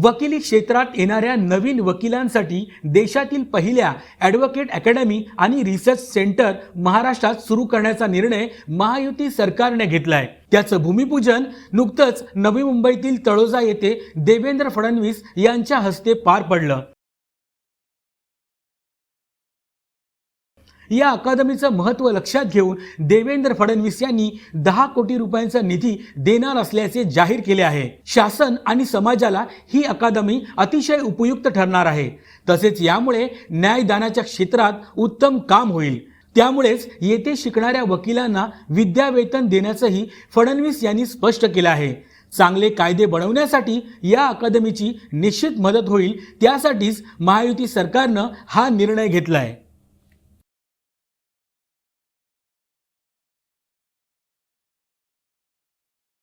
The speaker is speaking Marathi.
वकिली क्षेत्रात येणाऱ्या नवीन वकिलांसाठी देशातील पहिल्या ॲडव्होकेट अकॅडमी आणि रिसर्च सेंटर महाराष्ट्रात सुरू करण्याचा निर्णय महायुती सरकारने घेतला आहे। त्याचं भूमिपूजन नुकतंच नवी मुंबईतील तळोजा येथे देवेंद्र फडणवीस यांच्या हस्ते पार पडलं। या अकादमीचं महत्त्व लक्षात घेऊन देवेंद्र फडणवीस यांनी 10 कोटी रुपयांचा निधी देणार असल्याचे जाहीर केले आहे। शासन आणि समाजाला ही अकादमी अतिशय उपयुक्त ठरणार आहे। तसेच यामुळे न्यायदानाच्या क्षेत्रात उत्तम काम होईल। त्यामुळेच येथे शिकणाऱ्या वकिलांना विद्यावेतन देण्याचंही फडणवीस यांनी स्पष्ट केलं आहे। चांगले कायदे बनवण्यासाठी या अकादमीची निश्चित मदत होईल। त्यासाठीच महायुती सरकारनं हा निर्णय घेतलाय।